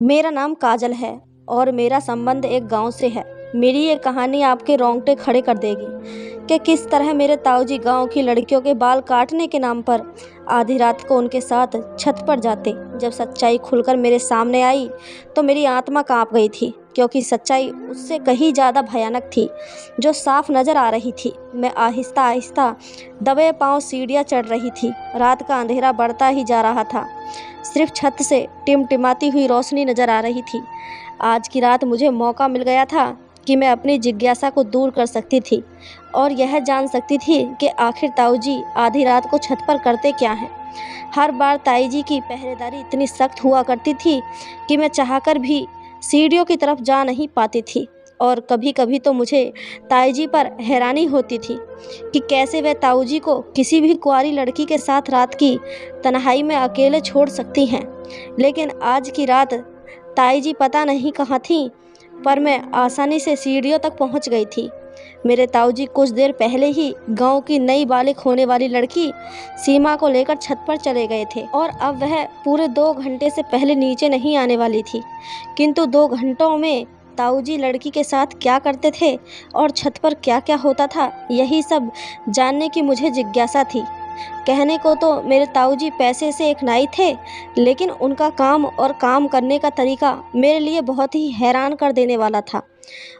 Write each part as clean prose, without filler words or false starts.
मेरा नाम काजल है और मेरा संबंध एक गांव से है। मेरी ये कहानी आपके रोंगटे खड़े कर देगी कि किस तरह मेरे ताऊजी गांव की लड़कियों के बाल काटने के नाम पर आधी रात को उनके साथ छत पर जाते। जब सच्चाई खुलकर मेरे सामने आई तो मेरी आत्मा कांप गई थी, क्योंकि सच्चाई उससे कहीं ज़्यादा भयानक थी जो साफ नज़र आ रही थी। मैं आहिस्ता आहिस्ता दबे पांव सीढ़ियाँ चढ़ रही थी। रात का अंधेरा बढ़ता ही जा रहा था, सिर्फ छत से टिमटिमाती हुई रोशनी नज़र आ रही थी। आज की रात मुझे मौका मिल गया था कि मैं अपनी जिज्ञासा को दूर कर सकती थी और यह जान सकती थी कि आखिर ताऊजी आधी रात को छत पर करते क्या हैं। हर बार ताईजी की पहरेदारी इतनी सख्त हुआ करती थी कि मैं चाहकर भी सीढ़ियों की तरफ जा नहीं पाती थी, और कभी कभी तो मुझे ताईजी पर हैरानी होती थी कि कैसे वह ताऊजी को किसी भी कुंवारी लड़की के साथ रात की तन्हाई में अकेले छोड़ सकती हैं। लेकिन आज की रात ताईजी पता नहीं कहाँ थी, पर मैं आसानी से सीढ़ियों तक पहुँच गई थी। मेरे ताऊजी कुछ देर पहले ही गांव की नई बालिग होने वाली लड़की सीमा को लेकर छत पर चले गए थे, और अब वह पूरे 2 घंटे से पहले नीचे नहीं आने वाली थी। किंतु 2 घंटों में ताऊजी लड़की के साथ क्या करते थे और छत पर क्या क्या होता था, यही सब जानने की मुझे जिज्ञासा थी। कहने को तो मेरे ताऊजी पैसे से एक नाई थे, लेकिन उनका काम और काम करने का तरीका मेरे लिए बहुत ही हैरान कर देने वाला था।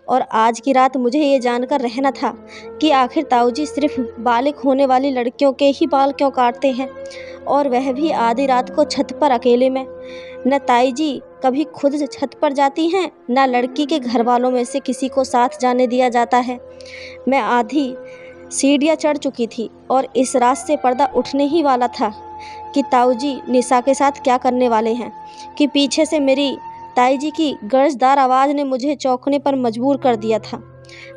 और आज की रात मुझे ये जानकर रहना था कि आखिर ताऊजी सिर्फ बालिग होने वाली लड़कियों के ही बाल क्यों काटते हैं, और वह भी आधी रात को छत पर अकेले में। न ताईजी कभी खुद छत पर जाती हैं, न लड़की के घर वालों में से किसी को साथ जाने दिया जाता है। मैं आधी सीढ़ियाँ चढ़ चुकी थी और इस रात से पर्दा उठने ही वाला था कि ताऊजी निशा के साथ क्या करने वाले हैं, कि पीछे से मेरी ताईजी की गर्जदार आवाज़ ने मुझे चौंकने पर मजबूर कर दिया था।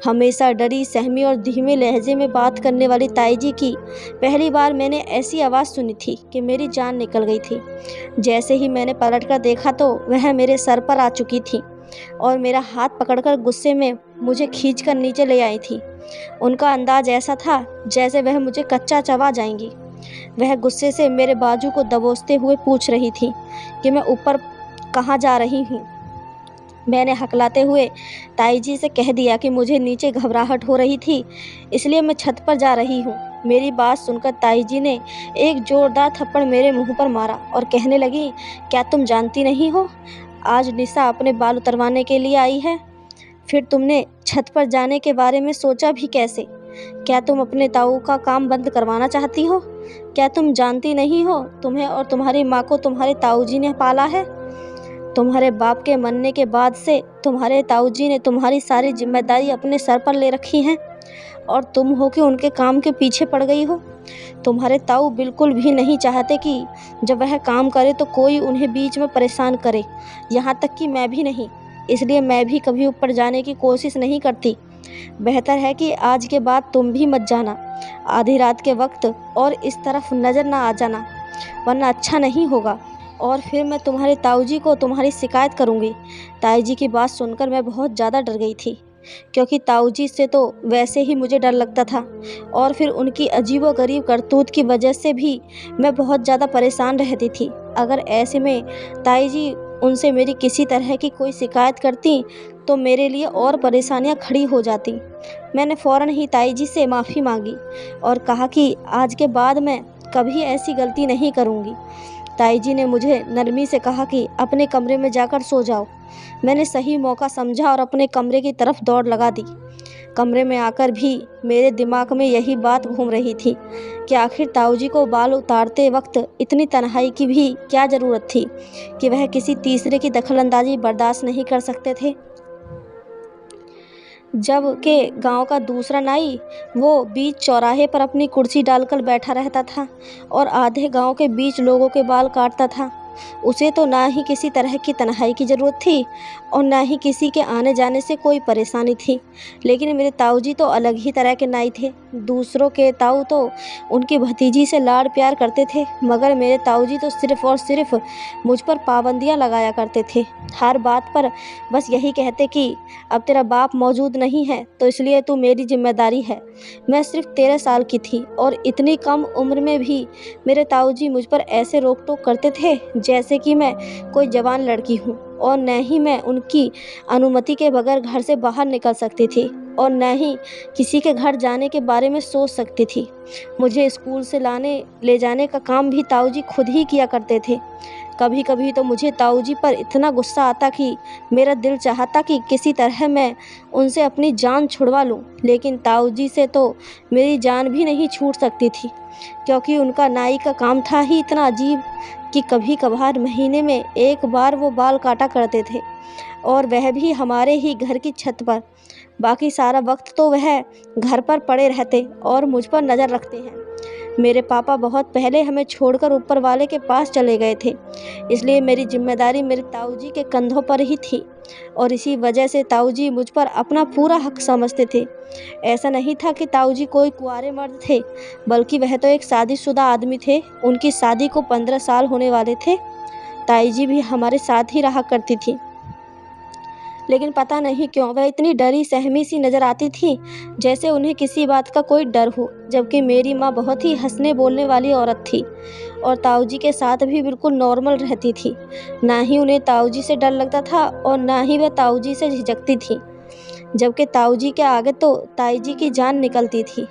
हमेशा डरी सहमी और धीमे लहजे में बात करने वाली ताईजी की पहली बार मैंने ऐसी आवाज़ सुनी थी कि मेरी जान निकल गई थी। जैसे ही मैंने पलटकर देखा तो वह मेरे सर पर आ चुकी थी और मेरा हाथ पकड़कर गुस्से में मुझे खींचकर नीचे ले आई थी। उनका अंदाज ऐसा था जैसे वह मुझे कच्चा चबा जाएंगी। वह गुस्से से मेरे बाजू को दबोचते हुए पूछ रही थी कि मैं ऊपर कहाँ जा रही हूँ। मैंने हकलाते हुए ताईजी से कह दिया कि मुझे नीचे घबराहट हो रही थी, इसलिए मैं छत पर जा रही हूँ। मेरी बात सुनकर ताईजी ने एक जोरदार थप्पड़ मेरे मुंह पर मारा और कहने लगी, क्या तुम जानती नहीं हो आज निशा अपने बाल उतरवाने के लिए आई है? फिर तुमने छत पर जाने के बारे में सोचा भी कैसे? क्या तुम अपने ताऊ का काम बंद करवाना चाहती हो? क्या तुम जानती नहीं हो तुम्हें और तुम्हारी माँ को तुम्हारे ताऊजी ने पाला है? तुम्हारे बाप के मरने के बाद से तुम्हारे ताऊजी ने तुम्हारी सारी जिम्मेदारी अपने सर पर ले रखी है और तुम हो कि उनके काम के पीछे पड़ गई हो। तुम्हारे ताऊ बिल्कुल भी नहीं चाहते कि जब वह काम करे तो कोई उन्हें बीच में परेशान करे, यहाँ तक कि मैं भी नहीं। इसलिए मैं भी कभी ऊपर जाने की कोशिश नहीं करती। बेहतर है कि आज के बाद तुम भी मत जाना आधी रात के वक्त, और इस तरफ नज़र ना आ जाना, वरना अच्छा नहीं होगा और फिर मैं तुम्हारे ताऊजी को तुम्हारी शिकायत करूँगी। ताईजी की बात सुनकर मैं बहुत ज़्यादा डर गई थी, क्योंकि ताऊजी से तो वैसे ही मुझे डर लगता था, और फिर उनकी अजीबोगरीब करतूत की वजह से भी मैं बहुत ज़्यादा परेशान रहती थी। अगर ऐसे में ताईजी उनसे मेरी किसी तरह की कोई शिकायत करती तो मेरे लिए और परेशानियां खड़ी हो जाती। मैंने फ़ौरन ही ताईजी से माफ़ी मांगी और कहा कि आज के बाद मैं कभी ऐसी गलती नहीं करूँगी। ताईजी ने मुझे नरमी से कहा कि अपने कमरे में जाकर सो जाओ। मैंने सही मौका समझा और अपने कमरे की तरफ दौड़ लगा दी। कमरे में आकर भी मेरे दिमाग में यही बात घूम रही थी कि आखिर ताऊजी को बाल उतारते वक्त इतनी तन्हाई की भी क्या ज़रूरत थी कि वह किसी तीसरे की दखलंदाजी बर्दाश्त नहीं कर सकते थे। जब के गांव का दूसरा नाई वो बीच चौराहे पर अपनी कुर्सी डालकर बैठा रहता था और आधे गांव के बीच लोगों के बाल काटता था। उसे तो ना ही किसी तरह की तन्हाई की ज़रूरत थी और ना ही किसी के आने जाने से कोई परेशानी थी। लेकिन मेरे ताऊजी तो अलग ही तरह के नाई थे। दूसरों के ताऊ तो उनकी भतीजी से लाड़ प्यार करते थे, मगर मेरे ताऊजी तो सिर्फ़ और सिर्फ मुझ पर पाबंदियाँ लगाया करते थे। हर बात पर बस यही कहते कि अब तेरा बाप मौजूद नहीं है तो इसलिए तू मेरी जिम्मेदारी है। मैं सिर्फ 13 साल की थी और इतनी कम उम्र में भी मेरे ताऊजी मुझ पर ऐसे रोक टोक करते थे जैसे कि मैं कोई जवान लड़की हूँ। और न ही मैं उनकी अनुमति के बगैर घर से बाहर निकल सकती थी और न ही किसी के घर जाने के बारे में सोच सकती थी। मुझे स्कूल से लाने ले जाने का काम भी ताऊजी खुद ही किया करते थे। कभी कभी तो मुझे ताऊजी पर इतना गुस्सा आता कि मेरा दिल चाहता कि किसी तरह मैं उनसे अपनी जान छुड़वा लूं, लेकिन ताऊजी से तो मेरी जान भी नहीं छूट सकती थी, क्योंकि उनका नाई का काम था ही इतना अजीब कि कभी कभार महीने में एक बार वो बाल काटा करते थे, और वह भी हमारे ही घर की छत पर। बाकी सारा वक्त तो वह घर पर पड़े रहते और मुझ पर नज़र रखते हैं। मेरे पापा बहुत पहले हमें छोड़कर ऊपर वाले के पास चले गए थे, इसलिए मेरी जिम्मेदारी मेरे ताऊजी के कंधों पर ही थी, और इसी वजह से ताऊजी मुझ पर अपना पूरा हक समझते थे। ऐसा नहीं था कि ताऊजी कोई कुंवारे मर्द थे, बल्कि वह तो एक शादीशुदा आदमी थे। उनकी शादी को 15 साल होने वाले थे। ताई जी भी हमारे साथ ही रहा करती थी, लेकिन पता नहीं क्यों वह इतनी डरी सहमी सी नज़र आती थी, जैसे उन्हें किसी बात का कोई डर हो। जबकि मेरी माँ बहुत ही हंसने बोलने वाली औरत थी और ताऊजी के साथ भी बिल्कुल नॉर्मल रहती थी। ना ही उन्हें ताऊजी से डर लगता था और ना ही वह ताऊजी से झिझकती थी। जबकि ताऊजी के आगे तो ताई जी की जान निकलती थी।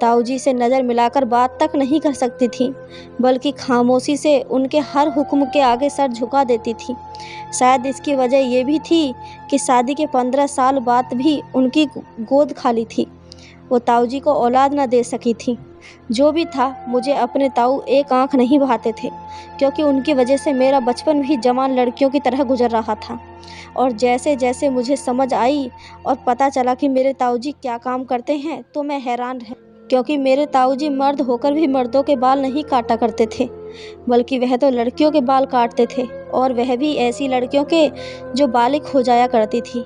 ताऊजी से नज़र मिलाकर बात तक नहीं कर सकती थी, बल्कि खामोशी से उनके हर हुक्म के आगे सर झुका देती थी। शायद इसकी वजह ये भी थी कि शादी के 15 साल बाद भी उनकी गोद खाली थी। वो ताऊजी को औलाद न दे सकी थी। जो भी था, मुझे अपने ताऊ एक आंख नहीं बहाते थे, क्योंकि उनकी वजह से मेरा बचपन भी जवान लड़कियों की तरह गुजर रहा था। और जैसे जैसे मुझे समझ आई और पता चला कि मेरे ताऊजी क्या काम करते हैं, तो मैं हैरान रह क्योंकि मेरे ताऊजी मर्द होकर भी मर्दों के बाल नहीं काटा करते थे, बल्कि वह तो लड़कियों के बाल काटते थे, और वह भी ऐसी लड़कियों के जो बालिग हो जाया करती थी।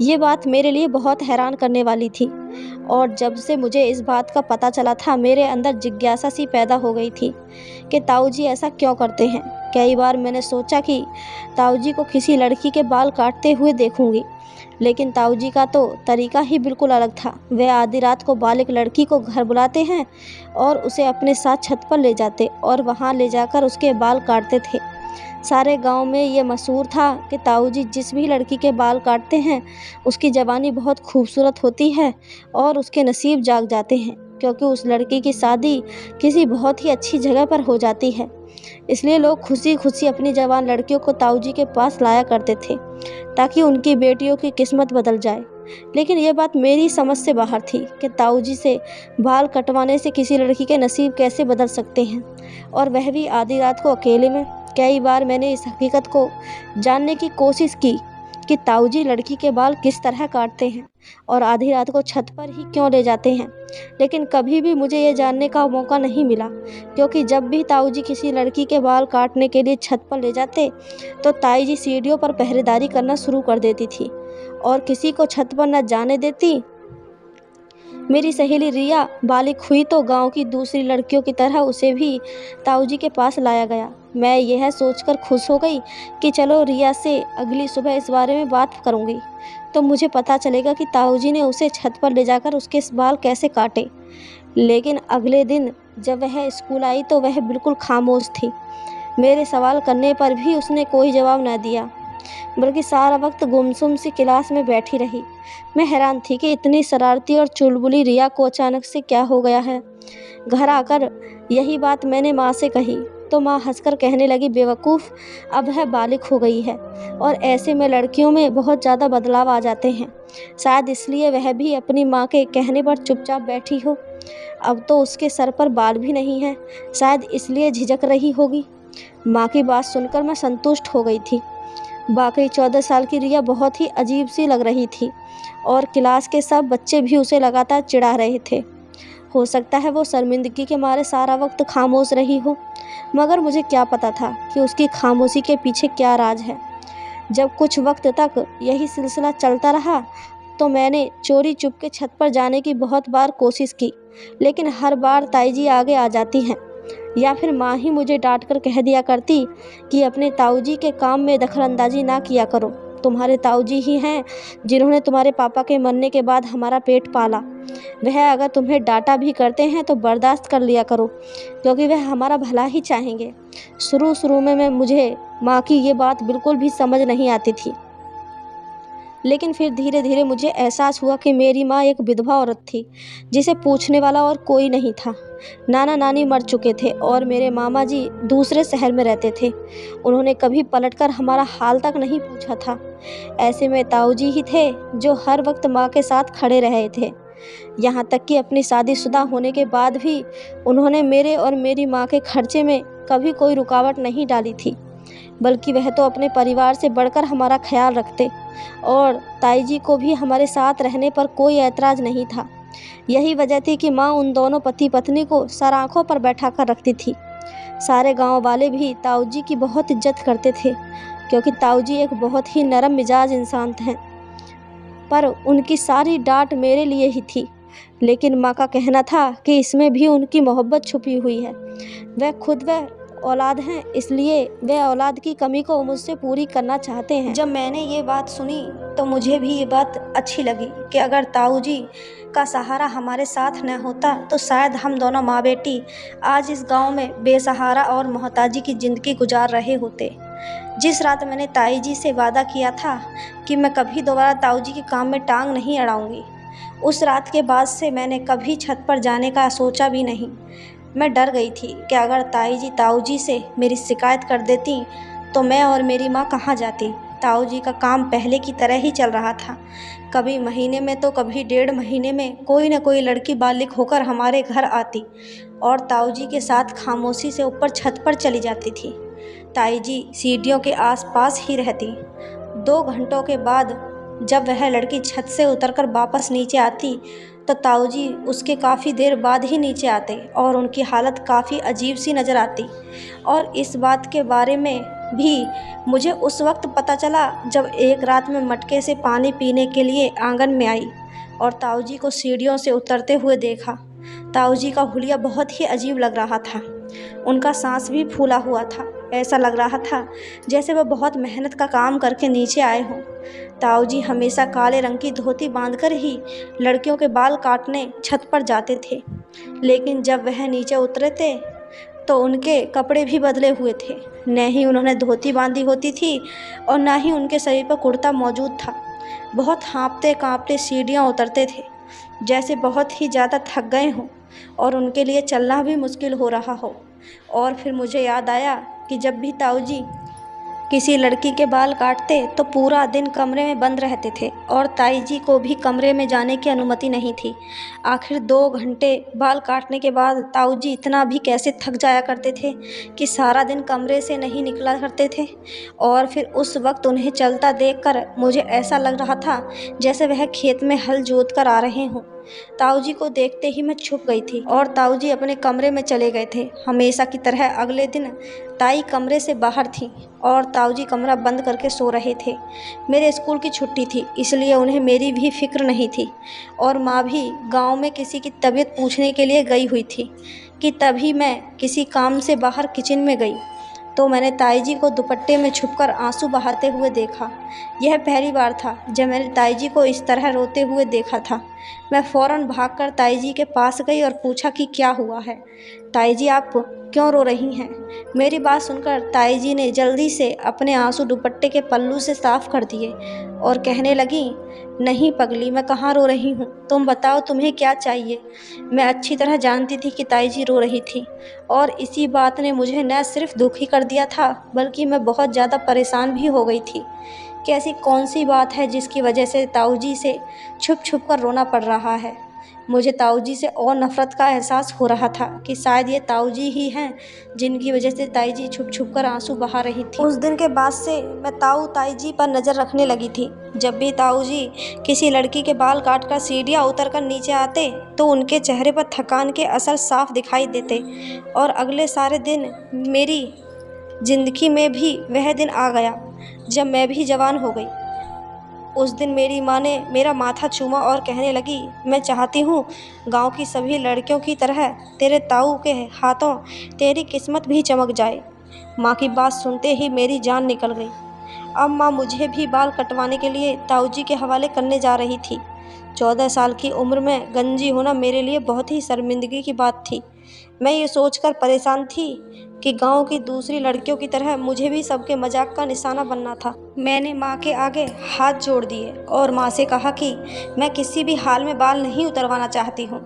ये बात मेरे लिए बहुत हैरान करने वाली थी, और जब से मुझे इस बात का पता चला था, मेरे अंदर जिज्ञासा सी पैदा हो गई थी कि ताऊजी ऐसा क्यों करते हैं। कई बार मैंने सोचा कि ताऊजी को किसी लड़की के बाल काटते हुए देखूंगी, लेकिन ताऊजी का तो तरीका ही बिल्कुल अलग था। वह आधी रात को बालिग लड़की को घर बुलाते हैं और उसे अपने साथ छत पर ले जाते और वहां ले जाकर उसके बाल काटते थे। सारे गांव में ये मशहूर था कि ताऊजी जिस भी लड़की के बाल काटते हैं, उसकी जवानी बहुत खूबसूरत होती है और उसके नसीब जाग जाते हैं, क्योंकि उस लड़की की शादी किसी बहुत ही अच्छी जगह पर हो जाती है। इसलिए लोग खुशी खुशी अपनी जवान लड़कियों को ताऊजी के पास लाया करते थे, ताकि उनकी बेटियों की किस्मत बदल जाए। लेकिन यह बात मेरी समझ से बाहर थी कि ताऊजी से बाल कटवाने से किसी लड़की के नसीब कैसे बदल सकते हैं, और वह भी आधी रात को अकेले में। कई बार मैंने इस हकीकत को जानने की कोशिश की कि ताऊजी लड़की के बाल किस तरह काटते हैं और आधी रात को छत पर ही क्यों ले जाते हैं, लेकिन कभी भी मुझे ये जानने का मौका नहीं मिला, क्योंकि जब भी ताऊजी किसी लड़की के बाल काटने के लिए छत पर ले जाते, तो ताई जी सीढ़ियों पर पहरेदारी करना शुरू कर देती थी और किसी को छत पर न जाने देती। मेरी सहेली रिया बालिग हुई तो गांव की दूसरी लड़कियों की तरह उसे भी ताऊजी के पास लाया गया। मैं यह सोचकर खुश हो गई कि चलो रिया से अगली सुबह इस बारे में बात करूंगी, तो मुझे पता चलेगा कि ताऊजी ने उसे छत पर ले जाकर उसके बाल कैसे काटे। लेकिन अगले दिन जब वह स्कूल आई तो वह बिल्कुल खामोश थी। मेरे सवाल करने पर भी उसने कोई जवाब न दिया, बल्कि सारा वक्त गुमसुम सी क्लास में बैठी रही। मैं हैरान थी कि इतनी शरारती और चुलबुली रिया को अचानक से क्या हो गया है। घर आकर यही बात मैंने माँ से कही तो माँ हंसकर कहने लगी, बेवकूफ़, अब वह बालिग हो गई है और ऐसे में लड़कियों में बहुत ज़्यादा बदलाव आ जाते हैं। शायद इसलिए वह भी अपनी माँ के कहने पर चुपचाप बैठी हो। अब तो उसके सर पर बाल भी नहीं है, शायद इसलिए झिझक रही होगी। माँ की बात सुनकर मैं संतुष्ट हो गई थी। बाकी 14 साल की रिया बहुत ही अजीब सी लग रही थी और क्लास के सब बच्चे भी उसे लगातार चिढ़ा रहे थे। हो सकता है वो शर्मिंदगी के मारे सारा वक्त खामोश रही हो, मगर मुझे क्या पता था कि उसकी खामोशी के पीछे क्या राज है। जब कुछ वक्त तक यही सिलसिला चलता रहा तो मैंने चोरी चुपके छत पर जाने की बहुत बार कोशिश की, लेकिन हर बार ताई जी आगे आ जाती हैं या फिर माँ ही मुझे डांट कर कह दिया करती कि अपने ताऊजी के काम में दखलंदाजी ना किया करो। तुम्हारे ताऊजी ही हैं जिन्होंने तुम्हारे पापा के मरने के बाद हमारा पेट पाला। वह अगर तुम्हें डांटा भी करते हैं तो बर्दाश्त कर लिया करो, क्योंकि वह हमारा भला ही चाहेंगे। शुरू में मुझे माँ की ये बात बिल्कुल भी समझ नहीं आती थी, लेकिन फिर धीरे धीरे मुझे एहसास हुआ कि मेरी माँ एक विधवा औरत थी जिसे पूछने वाला और कोई नहीं था। नाना नानी मर चुके थे और मेरे मामा जी दूसरे शहर में रहते थे। उन्होंने कभी पलटकर हमारा हाल तक नहीं पूछा था। ऐसे में ताऊ जी ही थे जो हर वक्त माँ के साथ खड़े रहे थे। यहाँ तक कि अपनी शादीशुदा होने के बाद भी उन्होंने मेरे और मेरी माँ के खर्चे में कभी कोई रुकावट नहीं डाली थी, बल्कि वह तो अपने परिवार से बढ़कर हमारा ख्याल रखते और ताई जी को भी हमारे साथ रहने पर कोई ऐतराज़ नहीं था। यही वजह थी कि माँ उन दोनों पति पत्नी को सर आँखों पर बैठा कर रखती थी। सारे गांव वाले भी ताऊ जी की बहुत इज्जत करते थे, क्योंकि ताऊ जी एक बहुत ही नरम मिजाज इंसान थे। पर उनकी सारी डांट मेरे लिए ही थी, लेकिन माँ का कहना था कि इसमें भी उनकी मोहब्बत छुपी हुई है। वह औलाद हैं, इसलिए वे औलाद की कमी को मुझसे पूरी करना चाहते हैं। जब मैंने ये बात सुनी तो मुझे भी ये बात अच्छी लगी कि अगर ताऊ जी का सहारा हमारे साथ न होता तो शायद हम दोनों माँ बेटी आज इस गांव में बेसहारा और मोहताजी की ज़िंदगी गुजार रहे होते। जिस रात मैंने ताई जी से वादा किया था कि मैं कभी दोबारा ताऊ जी के काम में टांग नहीं अड़ाऊँगी, उस रात के बाद से मैंने कभी छत पर जाने का सोचा भी नहीं। मैं डर गई थी कि अगर ताई जी ताऊ जी से मेरी शिकायत कर देती तो मैं और मेरी माँ कहाँ जाती। ताऊ जी का काम पहले की तरह ही चल रहा था। कभी महीने में तो कभी 1.5 महीने में कोई न कोई लड़की बालिग होकर हमारे घर आती और ताऊ जी के साथ खामोशी से ऊपर छत पर चली जाती थी। ताई जी सीढ़ियों के आसपास ही रहती। 2 घंटों के बाद जब वह लड़की छत से उतरकर वापस नीचे आती तो ताऊ जी उसके काफ़ी देर बाद ही नीचे आते और उनकी हालत काफ़ी अजीब सी नज़र आती। और इस बात के बारे में भी मुझे उस वक्त पता चला जब एक रात में मटके से पानी पीने के लिए आंगन में आई और ताऊ जी को सीढ़ियों से उतरते हुए देखा। ताऊ जी का हुलिया बहुत ही अजीब लग रहा था। उनका सांस भी फूला हुआ था। ऐसा लग रहा था जैसे वह बहुत मेहनत का काम करके नीचे आए हों। ताऊ जी हमेशा काले रंग की धोती बांधकर ही लड़कियों के बाल काटने छत पर जाते थे, लेकिन जब वह नीचे उतरे थे तो उनके कपड़े भी बदले हुए थे। न ही उन्होंने धोती बांधी होती थी और न ही उनके शरीर पर कुर्ता मौजूद था। बहुत हाँफते काँपते सीढ़ियाँ उतरते थे, जैसे बहुत ही ज़्यादा थक गए हों और उनके लिए चलना भी मुश्किल हो रहा हो। और फिर मुझे याद आया कि जब भी ताऊ जी किसी लड़की के बाल काटते तो पूरा दिन कमरे में बंद रहते थे और ताई जी को भी कमरे में जाने की अनुमति नहीं थी। आखिर 2 घंटे बाल काटने के बाद ताऊ जी इतना भी कैसे थक जाया करते थे कि सारा दिन कमरे से नहीं निकला करते थे। और फिर उस वक्त उन्हें चलता देखकर मुझे ऐसा लग रहा था जैसे वह खेत में हल जोत कर आ रहे हों। ताऊ जी को देखते ही मैं छुप गई थी और ताऊ जी अपने कमरे में चले गए थे। हमेशा की तरह अगले दिन ताई कमरे से बाहर थी और ताऊ जी कमरा बंद करके सो रहे थे। मेरे स्कूल की छुट्टी थी, इसलिए उन्हें मेरी भी फिक्र नहीं थी। और माँ भी गांव में किसी की तबीयत पूछने के लिए गई हुई थी कि तभी मैं किसी काम से बाहर किचन में गई तो मैंने ताई जी को दुपट्टे में छुपकर आंसू बहाते हुए देखा। यह पहली बार था जब मैंने ताई जी को इस तरह रोते हुए देखा था। मैं फ़ौरन भागकर ताई जी के पास गई और पूछा कि क्या हुआ है। ताई जी आप क्यों रो रही हैं? मेरी बात सुनकर ताई जी ने जल्दी से अपने आंसू दुपट्टे के पल्लू से साफ़ कर दिए और कहने लगी, नहीं पगली, मैं कहाँ रो रही हूँ, तुम बताओ तुम्हें क्या चाहिए। मैं अच्छी तरह जानती थी कि ताई जी रो रही थी और इसी बात ने मुझे न सिर्फ दुखी कर दिया था बल्कि मैं बहुत ज़्यादा परेशान भी हो गई थी कि ऐसी कौन सी बात है जिसकी वजह से ताऊ जी से छुप छुप कर रोना पड़ रहा है। मुझे ताऊ जी से और नफ़रत का एहसास हो रहा था कि शायद ये ताऊ जी ही हैं जिनकी वजह से ताई जी छुप छुप कर आंसू बहा रही थी। उस दिन के बाद से मैं ताई जी पर नज़र रखने लगी थी। जब भी ताऊ जी किसी लड़की के बाल काट कर सीढ़ियाँ उतर कर नीचे आते तो उनके चेहरे पर थकान के असर साफ दिखाई देते। और अगले सारे दिन मेरी ज़िंदगी में भी वह दिन आ गया जब मैं भी जवान हो गई। उस दिन मेरी माँ ने मेरा माथा चूमा और कहने लगी, मैं चाहती हूँ गांव की सभी लड़कियों की तरह तेरे ताऊ के हाथों तेरी किस्मत भी चमक जाए। माँ की बात सुनते ही मेरी जान निकल गई। अब माँ मुझे भी बाल कटवाने के लिए ताऊजी के हवाले करने जा रही थी। 14 साल की उम्र में गंजी होना मेरे लिए बहुत ही शर्मिंदगी की बात थी। मैं ये सोचकर परेशान थी कि गांव की दूसरी लड़कियों की तरह मुझे भी सबके मजाक का निशाना बनना था। मैंने माँ के आगे हाथ जोड़ दिए और माँ से कहा कि मैं किसी भी हाल में बाल नहीं उतरवाना चाहती हूँ।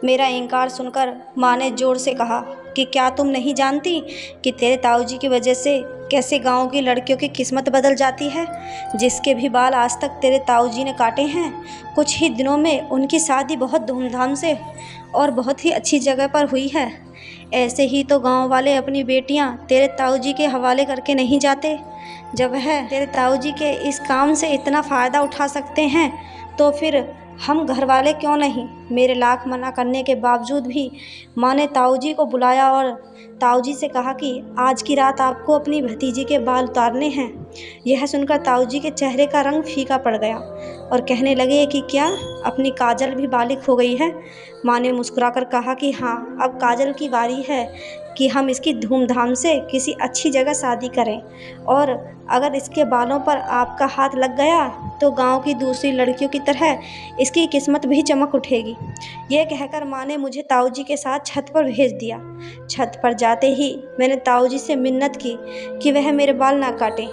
मेरा इनकार सुनकर माँ ने जोर से कहा कि क्या तुम नहीं जानती कि तेरे ताऊजी की वजह से कैसे गांव की लड़कियों की किस्मत बदल जाती है। जिसके भी बाल आज तक तेरे ताऊजी ने काटे हैं, कुछ ही दिनों में उनकी शादी बहुत धूमधाम से और बहुत ही अच्छी जगह पर हुई है। ऐसे ही तो गांव वाले अपनी बेटियां तेरे ताऊजी के हवाले करके नहीं जाते। जब वह तेरे ताऊजी के इस काम से इतना फ़ायदा उठा सकते हैं तो फिर हम घर वाले क्यों नहीं। मेरे लाख मना करने के बावजूद भी माँ ने ताऊजी को बुलाया और ताऊजी से कहा कि आज की रात आपको अपनी भतीजी के बाल उतारने हैं। यह सुनकर ताऊजी के चेहरे का रंग फीका पड़ गया और कहने लगे कि क्या अपनी काजल भी बालिग हो गई है। माँ ने मुस्कुराकर कहा कि हाँ, अब काजल की बारी है कि हम इसकी धूमधाम से किसी अच्छी जगह शादी करें, और अगर इसके बालों पर आपका हाथ लग गया तो गांव की दूसरी लड़कियों की तरह इसकी किस्मत भी चमक उठेगी। यह कहकर माँ ने मुझे ताऊजी के साथ छत पर भेज दिया। छत पर जाते ही मैंने ताऊजी से मिन्नत की कि वह मेरे बाल ना काटें,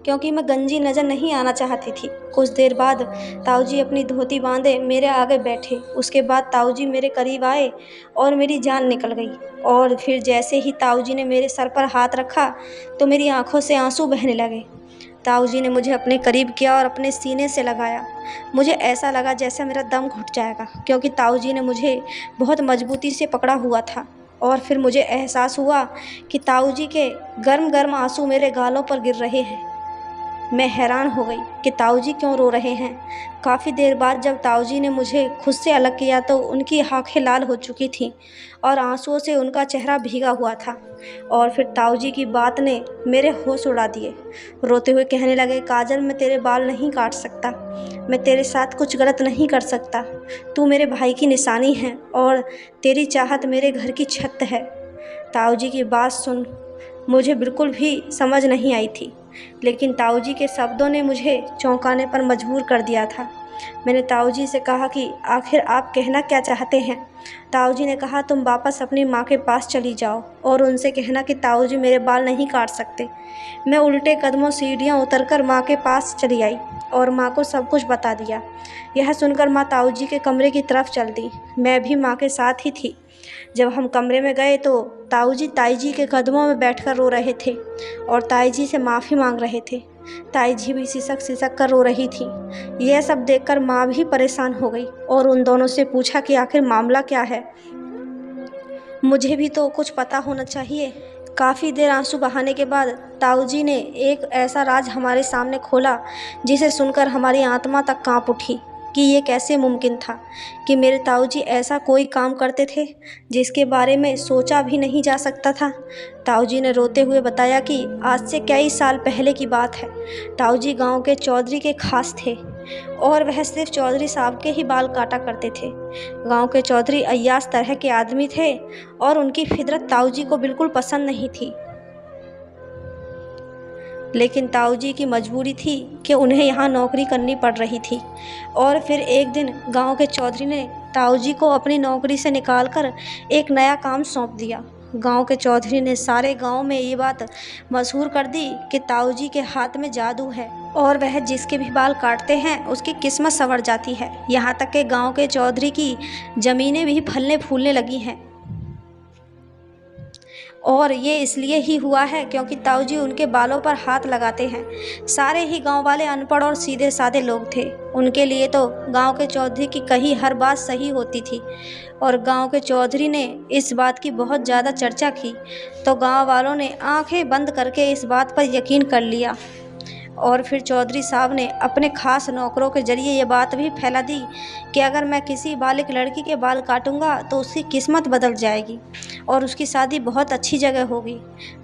क्योंकि मैं गंजी नज़र नहीं आना चाहती थी। कुछ देर बाद ताऊजी अपनी धोती बांधे मेरे आगे बैठे। उसके बाद ताऊजी मेरे करीब आए और मेरी जान निकल गई। और फिर जैसे ही ताऊजी ने मेरे सर पर हाथ रखा तो मेरी आंखों से आंसू बहने लगे। ताऊजी ने मुझे अपने करीब किया और अपने सीने से लगाया। मुझे ऐसा लगा जैसे मेरा दम घुट जाएगा, क्योंकि ताऊजी ने मुझे बहुत मजबूती से पकड़ा हुआ था। और फिर मुझे एहसास हुआ कि ताऊजी के गर्म गर्म आंसू मेरे गालों पर गिर रहे हैं। मैं हैरान हो गई कि ताऊजी क्यों रो रहे हैं। काफ़ी देर बाद जब ताऊजी ने मुझे खुद से अलग किया तो उनकी आंखें लाल हो चुकी थीं और आंसुओं से उनका चेहरा भीगा हुआ था। और फिर ताऊजी की बात ने मेरे होश उड़ा दिए। रोते हुए कहने लगे, काजल, मैं तेरे बाल नहीं काट सकता, मैं तेरे साथ कुछ गलत नहीं कर सकता। तू मेरे भाई की निशानी है और तेरी चाहत मेरे घर की छत है। ताऊजी की बात सुन मुझे बिल्कुल भी समझ नहीं आई थी, लेकिन ताऊजी के शब्दों ने मुझे चौंकाने पर मजबूर कर दिया था। मैंने ताऊजी से कहा कि आखिर आप कहना क्या चाहते हैं। ताऊजी ने कहा, तुम वापस अपनी माँ के पास चली जाओ और उनसे कहना कि ताऊजी मेरे बाल नहीं काट सकते। मैं उल्टे कदमों सीढ़ियाँ उतरकर माँ के पास चली आई और माँ को सब कुछ बता दिया। यह सुनकर माँ ताऊजी के कमरे की तरफ चल दी। मैं भी माँ के साथ ही थी। जब हम कमरे में गए तो ताऊजी ताईजी के कदमों में बैठकर रो रहे थे और ताईजी से माफ़ी मांग रहे थे। ताईजी भी सिसक सिसक कर रो रही थी। यह सब देखकर माँ भी परेशान हो गई और उन दोनों से पूछा कि आखिर मामला क्या है। मुझे भी तो कुछ पता होना चाहिए। काफ़ी देर आंसू बहाने के बाद ताऊजी ने एक ऐसा राज हमारे सामने खोला जिसे सुनकर हमारी आत्मा तक कांप उठी कि ये कैसे मुमकिन था कि मेरे ताऊजी ऐसा कोई काम करते थे जिसके बारे में सोचा भी नहीं जा सकता था। ताऊजी ने रोते हुए बताया कि आज से कई साल पहले की बात है। ताऊजी गांव के चौधरी के खास थे और वह सिर्फ चौधरी साहब के ही बाल काटा करते थे। गांव के चौधरी अय्याश तरह के आदमी थे और उनकी फितरत ताऊजी को बिल्कुल पसंद नहीं थी, लेकिन ताऊजी की मजबूरी थी कि उन्हें यहाँ नौकरी करनी पड़ रही थी। और फिर एक दिन गांव के चौधरी ने ताऊजी को अपनी नौकरी से निकालकर एक नया काम सौंप दिया। गांव के चौधरी ने सारे गांव में ये बात मशहूर कर दी कि ताऊजी के हाथ में जादू है और वह जिसके भी बाल काटते हैं उसकी किस्मत संवर जाती है। यहाँ तक कि गांव के चौधरी की ज़मीनें भी फलने फूलने लगी हैं। और ये इसलिए ही हुआ है क्योंकि ताऊजी उनके बालों पर हाथ लगाते हैं। सारे ही गांव वाले अनपढ़ और सीधे साधे लोग थे। उनके लिए तो गांव के चौधरी की कही हर बात सही होती थी और गांव के चौधरी ने इस बात की बहुत ज़्यादा चर्चा की तो गांव वालों ने आंखें बंद करके इस बात पर यकीन कर लिया। और फिर चौधरी साहब ने अपने खास नौकरों के जरिए ये बात भी फैला दी कि अगर मैं किसी बालिग लड़की के बाल काटूंगा तो उसकी किस्मत बदल जाएगी और उसकी शादी बहुत अच्छी जगह होगी।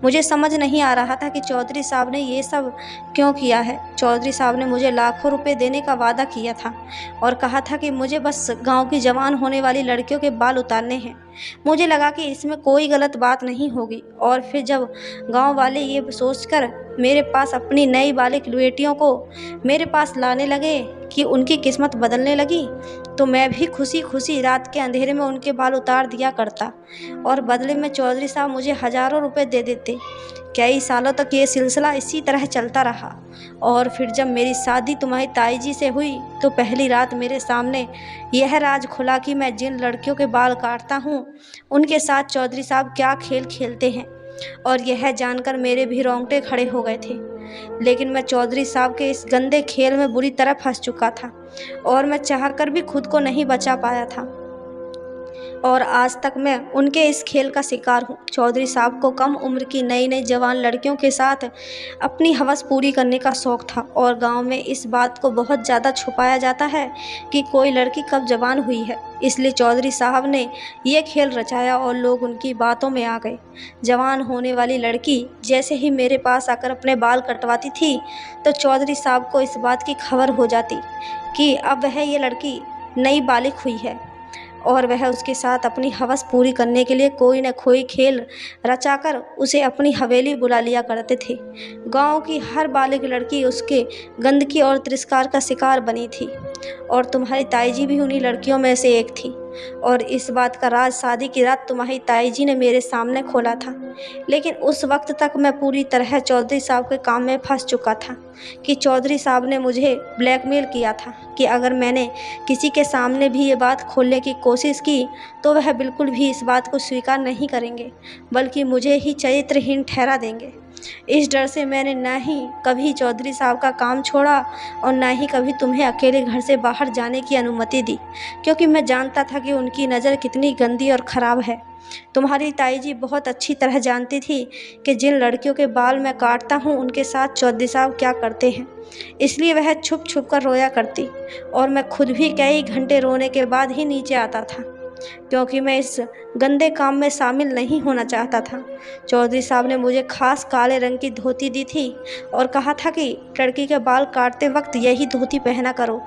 मुझे समझ नहीं आ रहा था कि चौधरी साहब ने ये सब क्यों किया है। चौधरी साहब ने मुझे लाखों रुपए देने का वादा किया था और कहा था कि मुझे बस गांव की जवान होने वाली लड़कियों के बाल उतारने हैं। मुझे लगा कि इसमें कोई गलत बात नहीं होगी। और फिर जब गांव वाले ये सोचकर मेरे पास अपनी नई बालिक बेटियों को मेरे पास लाने लगे कि उनकी किस्मत बदलने लगी, तो मैं भी खुशी खुशी रात के अंधेरे में उनके बाल उतार दिया करता और बदले में चौधरी साहब मुझे हज़ारों रुपए दे देते। कई सालों तक ये सिलसिला इसी तरह चलता रहा और फिर जब मेरी शादी तुम्हारी ताई जी से हुई तो पहली रात मेरे सामने यह राज खुला कि मैं जिन लड़कियों के बाल काटता हूँ उनके साथ चौधरी साहब क्या खेल खेलते हैं, और यह जानकर मेरे भी रोंगटे खड़े हो गए थे। लेकिन मैं चौधरी साहब के इस गंदे खेल में बुरी तरह फंस चुका था और मैं चाहकर भी खुद को नहीं बचा पाया था और आज तक मैं उनके इस खेल का शिकार हूँ। चौधरी साहब को कम उम्र की नई नई जवान लड़कियों के साथ अपनी हवस पूरी करने का शौक़ था और गांव में इस बात को बहुत ज़्यादा छुपाया जाता है कि कोई लड़की कब जवान हुई है। इसलिए चौधरी साहब ने ये खेल रचाया और लोग उनकी बातों में आ गए। जवान होने वाली लड़की जैसे ही मेरे पास आकर अपने बाल कटवाती थी तो चौधरी साहब को इस बात की खबर हो जाती कि अब वह ये लड़की नई बालिग हुई है और वह उसके साथ अपनी हवस पूरी करने के लिए कोई न कोई खेल रचाकर उसे अपनी हवेली बुला लिया करते थे। गांव की हर बालिग लड़की उसके गंदगी और तिरस्कार का शिकार बनी थी और तुम्हारी ताई जी भी उन्हीं लड़कियों में से एक थी। और इस बात का राज शादी की रात तुम्हारी ताई जी ने मेरे सामने खोला था। लेकिन उस वक्त तक मैं पूरी तरह चौधरी साहब के काम में फंस चुका था कि चौधरी साहब ने मुझे ब्लैकमेल किया था कि अगर मैंने किसी के सामने भी ये बात खोलने की कोशिश की तो वह बिल्कुल भी इस बात को स्वीकार नहीं करेंगे बल्कि मुझे ही चरित्रहीन ठहरा देंगे। इस डर से मैंने न ही कभी चौधरी साहब का काम छोड़ा और न ही कभी तुम्हें अकेले घर से बाहर जाने की अनुमति दी, क्योंकि मैं जानता था कि उनकी नज़र कितनी गंदी और ख़राब है। तुम्हारी ताई जी बहुत अच्छी तरह जानती थी कि जिन लड़कियों के बाल मैं काटता हूँ उनके साथ चौधरी साहब क्या करते हैं, इसलिए वह छुप छुप कर रोया करती और मैं खुद भी कई घंटे रोने के बाद ही नीचे आता था, क्योंकि मैं इस गंदे काम में शामिल नहीं होना चाहता था। चौधरी साहब ने मुझे खास काले रंग की धोती दी थी और कहा था कि लड़की के बाल काटते वक्त यही धोती पहना करो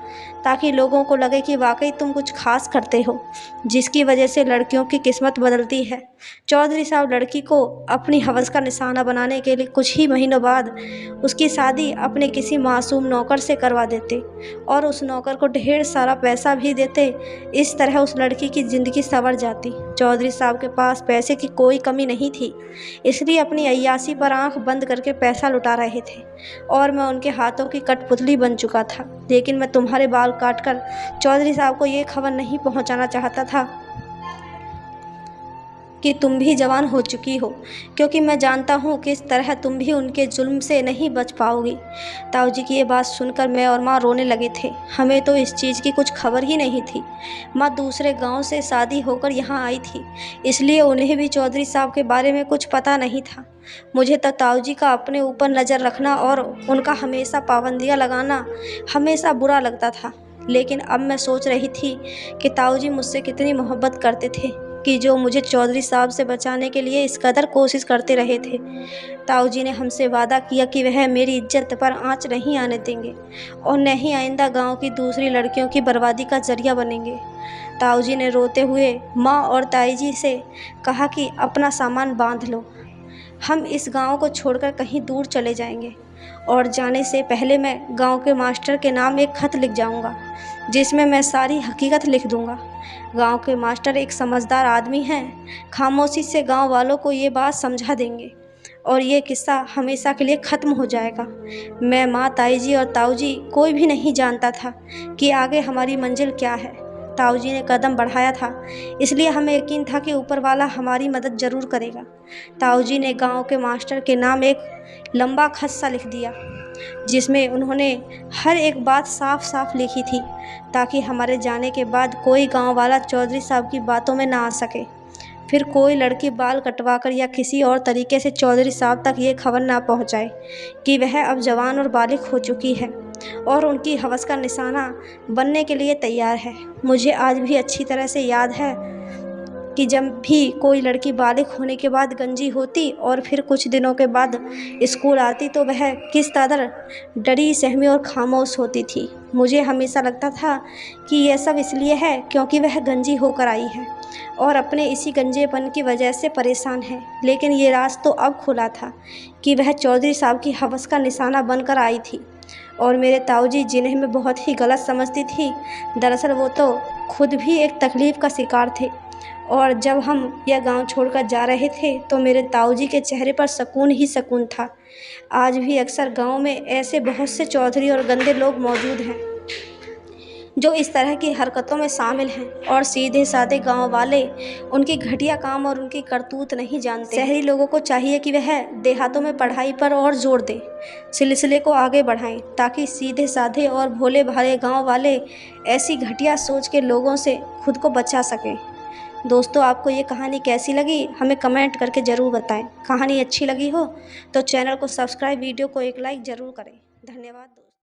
ताकि लोगों को लगे कि वाकई तुम कुछ खास करते हो, जिसकी वजह से लड़कियों की किस्मत बदलती है। चौधरी साहब लड़की को अपनी हवस का निशाना बनाने के लिए कुछ ही महीनों बाद उसकी शादी अपने किसी मासूम नौकर से करवा देते और उस नौकर को ढेर सारा पैसा भी देते। इस तरह उस लड़की की ज़िंदगी संवर जाती। चौधरी साहब के पास पैसे की कोई कमी नहीं थी, इसलिए अपनी अय्यासी पर आंख बंद करके पैसा लुटा रहे थे और मैं उनके हाथों की कठपुतली बन चुका था। लेकिन मैं तुम्हारे बाल काटकर चौधरी साहब को ये खबर नहीं पहुंचाना चाहता था कि तुम भी जवान हो चुकी हो, क्योंकि मैं जानता हूँ कि इस तरह तुम भी उनके जुल्म से नहीं बच पाओगी। ताऊ जी की ये बात सुनकर मैं और माँ रोने लगे थे। हमें तो इस चीज़ की कुछ खबर ही नहीं थी। माँ दूसरे गांव से शादी होकर यहाँ आई थी, इसलिए उन्हें भी चौधरी साहब के बारे में कुछ पता नहीं था। मुझे तो ताऊ जी का अपने ऊपर नज़र रखना और उनका हमेशा पाबंदियाँ लगाना हमेशा बुरा लगता था। लेकिन अब मैं सोच रही थी कि ताऊ जी मुझसे कितनी मोहब्बत करते थे कि जो मुझे चौधरी साहब से बचाने के लिए इस कदर कोशिश करते रहे थे। ताऊ जी ने हमसे वादा किया कि वह मेरी इज्जत पर आंच नहीं आने देंगे और न ही आइंदा गांव की दूसरी लड़कियों की बर्बादी का जरिया बनेंगे। ताऊ जी ने रोते हुए माँ और ताई जी से कहा कि अपना सामान बांध लो, हम इस गांव को छोड़कर कहीं दूर चले जाएंगे और जाने से पहले मैं गांव के मास्टर के नाम एक खत लिख जाऊंगा जिसमें मैं सारी हकीकत लिख दूंगा। गांव के मास्टर एक समझदार आदमी हैं, खामोशी से गांव वालों को ये बात समझा देंगे और ये किस्सा हमेशा के लिए ख़त्म हो जाएगा। मैं, माँ, ताई जी और ताऊ जी कोई भी नहीं जानता था कि आगे हमारी मंजिल क्या है। ताऊ जी ने कदम बढ़ाया था, इसलिए हमें यकीन था कि ऊपर वाला हमारी मदद ज़रूर करेगा। ताऊ जी ने गांव के मास्टर के नाम एक लंबा खत सा लिख दिया जिसमें उन्होंने हर एक बात साफ साफ लिखी थी ताकि हमारे जाने के बाद कोई गांव वाला चौधरी साहब की बातों में ना आ सके। फिर कोई लड़की बाल कटवाकर या किसी और तरीके से चौधरी साहब तक ये खबर ना पहुंचाए कि वह अब जवान और बालिग हो चुकी है और उनकी हवस का निशाना बनने के लिए तैयार है। मुझे आज भी अच्छी तरह से याद है कि जब भी कोई लड़की बालिग होने के बाद गंजी होती और फिर कुछ दिनों के बाद स्कूल आती तो वह किस कदर डरी सहमी और खामोश होती थी। मुझे हमेशा लगता था कि यह सब इसलिए है क्योंकि वह गंजी होकर आई है और अपने इसी गंजेपन की वजह से परेशान है। लेकिन ये राज तो अब खुला था कि वह चौधरी साहब की हवस का निशाना बनकर आई थी और मेरे ताऊजी, जिन्हें मैं बहुत ही गलत समझती थी, दरअसल वो तो खुद भी एक तकलीफ़ का शिकार थे। और जब हम यह गांव छोड़कर जा रहे थे तो मेरे ताऊजी के चेहरे पर सुकून ही सुकून था। आज भी अक्सर गांव में ऐसे बहुत से चौधरी और गंदे लोग मौजूद हैं जो इस तरह की हरकतों में शामिल हैं और सीधे साधे गांव वाले उनकी घटिया काम और उनकी करतूत नहीं जानते। शहरी लोगों को चाहिए कि वह देहातों में पढ़ाई पर और जोर दें, सिलसिले को आगे बढ़ाएं, ताकि सीधे साधे और भोले भाले गांव वाले ऐसी घटिया सोच के लोगों से खुद को बचा सकें। दोस्तों, आपको ये कहानी कैसी लगी हमें कमेंट करके ज़रूर बताएं। कहानी अच्छी लगी हो तो चैनल को सब्सक्राइब, वीडियो को एक लाइक ज़रूर करें। धन्यवाद।